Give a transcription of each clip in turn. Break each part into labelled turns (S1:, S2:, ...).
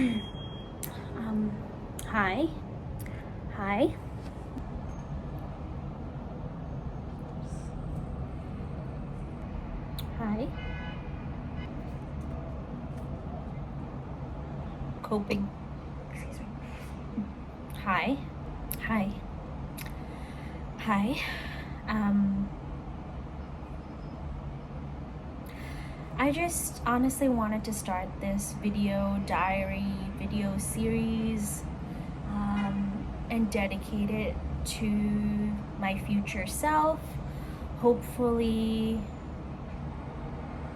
S1: um, Hi. Hi. Hi. Coping. Excuse me. Hi. Hi. Hi. Um, I just honestly wanted to start this video diary, video series, and dedicate it to my future self. Hopefully,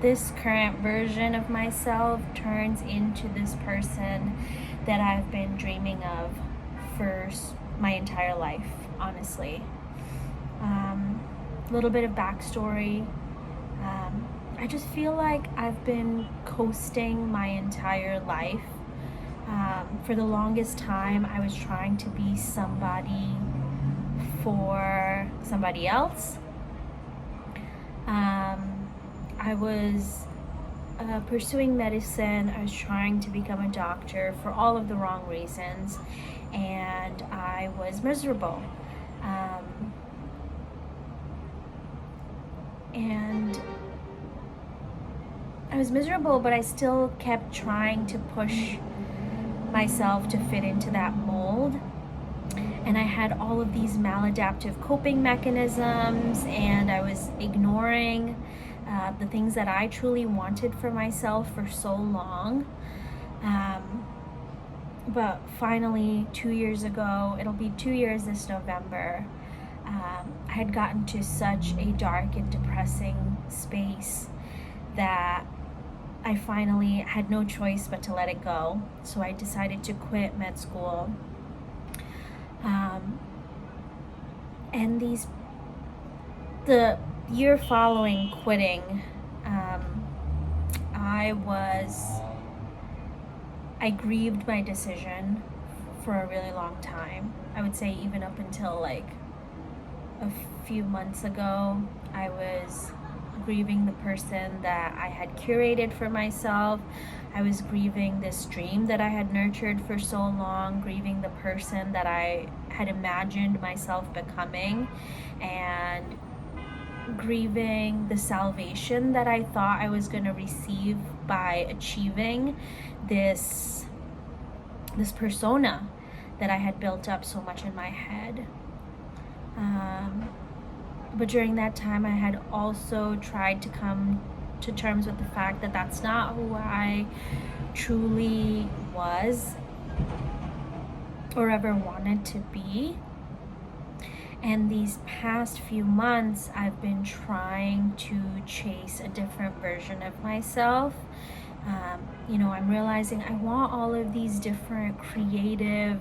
S1: this current version of myself turns into this person that I've been dreaming of for my entire life, honestly. A little bit of backstory. I just feel like I've been coasting my entire life. For the longest time, I was trying to be somebody for somebody else. I was pursuing medicine. I was trying to become a doctor for all of the wrong reasons, and I was miserable. And I was miserable, but I still kept trying to push myself to fit into that mold. And I had all of these maladaptive coping mechanisms, and I was ignoring the things that I truly wanted for myself for so long. But finally, 2 years ago, it'll be 2 years this November, I had gotten to such a dark and depressing space that I finally had no choice but to let it go. So I decided to quit med school. And the year following quitting, I grieved my decision for a really long time. I would say even up until like a few months ago, I was grieving the person that I had curated for myself. I was grieving this dream that I had nurtured for so long, grieving the person that I had imagined myself becoming, and grieving the salvation that I thought I was going to receive by achieving this persona that I had built up so much in my head. But during that time, I had also tried to come to terms with the fact that that's not who I truly was or ever wanted to be. And these past few months, I've been trying to chase a different version of myself. I'm realizing I want all of these different creative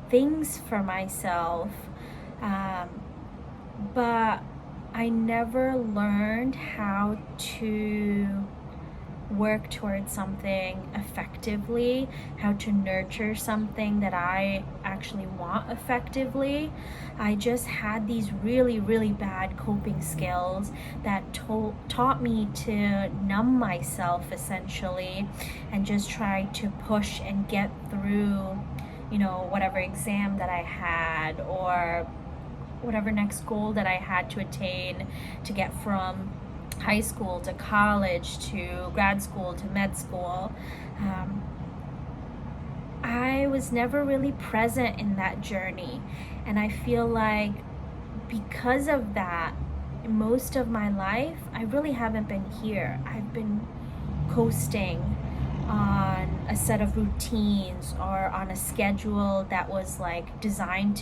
S1: things for myself. But I never learned how to work towards something effectively, how to nurture something that I actually want effectively. I just had these really, really bad coping skills that taught me to numb myself essentially and just try to push and get through, whatever exam that I had or whatever next goal that I had to attain to get from high school to college to grad school to med school. I was never really present in that journey, and I feel like because of that, most of my life I really haven't been here. I've been coasting on a set of routines or on a schedule that was like designed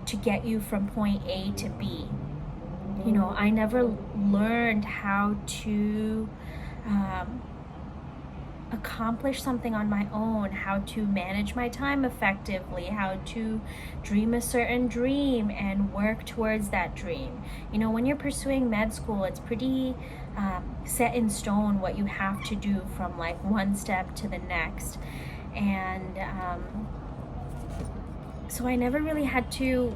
S1: to get you from point A to B. I never learned how to accomplish something on my own, how to manage my time effectively, how to dream a certain dream and work towards that dream. When you're pursuing med school, it's pretty set in stone what you have to do from like one step to the next. And so I never really had to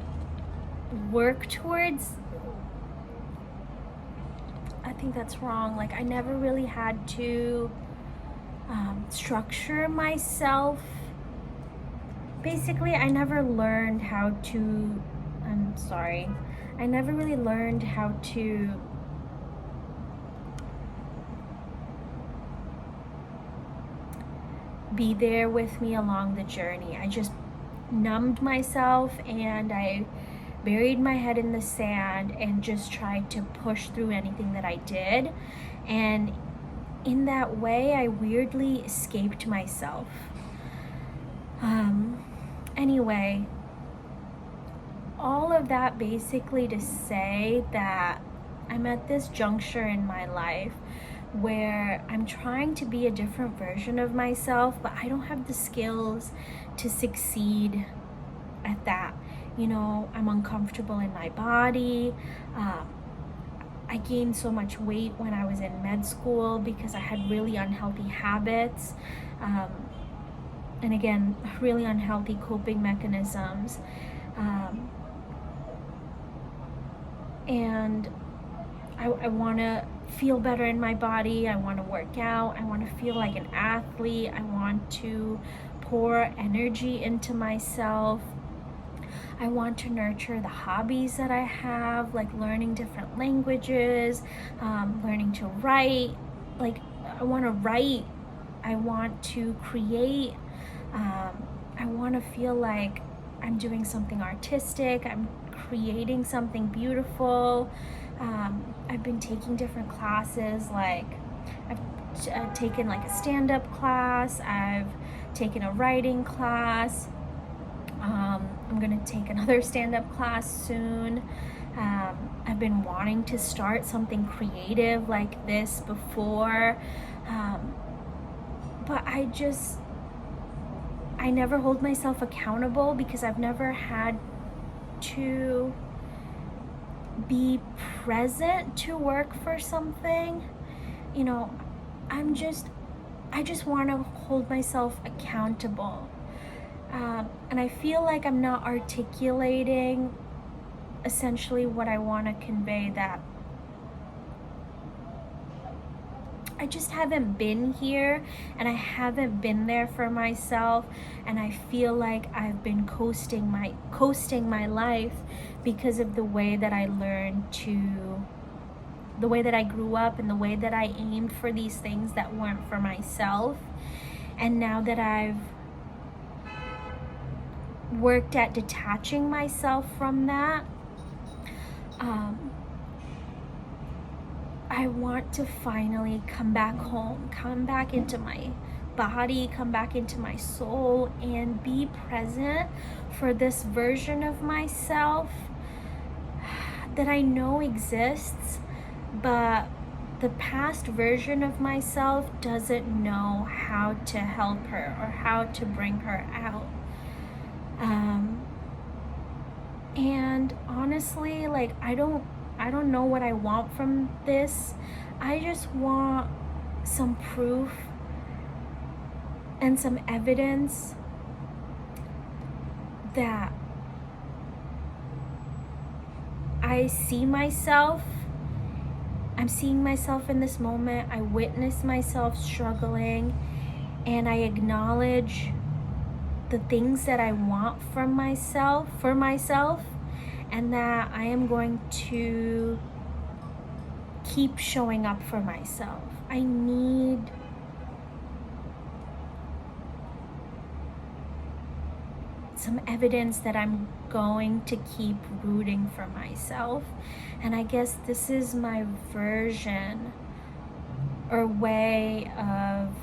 S1: work towards, I think that's wrong. Like I never really had to structure myself. Basically, I never learned how to, I never really learned how to be there with me along the journey. I just numbed myself and I buried my head in the sand and just tried to push through anything that I did. And in that way, I weirdly escaped myself. Anyway, all of that basically to say that I'm at this juncture in my life where I'm trying to be a different version of myself, but I don't have the skills to succeed at that. You know, I'm uncomfortable in my body. I gained so much weight when I was in med school because I had really unhealthy habits. And again, really unhealthy coping mechanisms. And I want to feel better in my body. I want to work out. I want to feel like an athlete. I want to pour energy into myself. I want to nurture the hobbies that I have, like learning different languages, learning to write. Like, I want to write. I want to create. I want to feel like I'm doing something artistic. I'm creating something beautiful. I've been taking different classes, like I've taken like a stand-up class. I've taken a writing class. I'm gonna take another stand-up class soon. I've been wanting to start something creative like this before, but I never hold myself accountable because I've never had to be present to work for something. You know, I just want to hold myself accountable. And I feel like I'm not articulating essentially what I want to convey, that I just haven't been here and I haven't been there for myself, and I feel like I've been coasting my life because of the way that I the way that I grew up and the way that I aimed for these things that weren't for myself. And now that I've worked at detaching myself from that, I want to finally come back home, come back into my body, come back into my soul, and be present for this version of myself that I know exists, but the past version of myself doesn't know how to help her or how to bring her out. And honestly, like, I don't know what I want from this. I just want some proof and some evidence that I see myself. I'm seeing myself in this moment. I witness myself struggling, and I acknowledge the things that I want for myself, and that I am going to keep showing up for myself. I need some evidence that I'm going to keep rooting for myself. And I guess this is my version or way of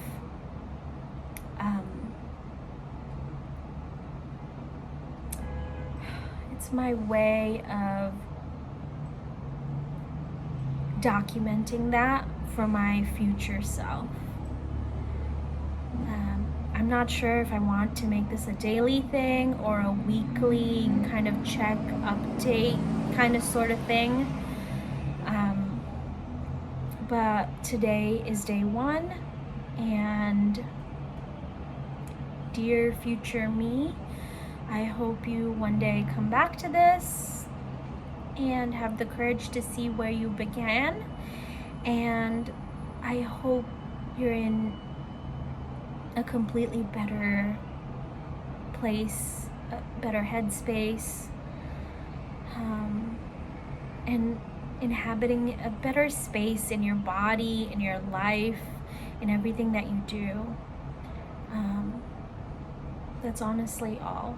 S1: it's my way of documenting that for my future self. I'm not sure if I want to make this a daily thing or a weekly kind of check, update kind of sort of thing. But today is day one, and dear future me, I hope you one day come back to this and have the courage to see where you began. And I hope you're in a completely better place, a better headspace, and inhabiting a better space in your body, in your life, in everything that you do. That's honestly all.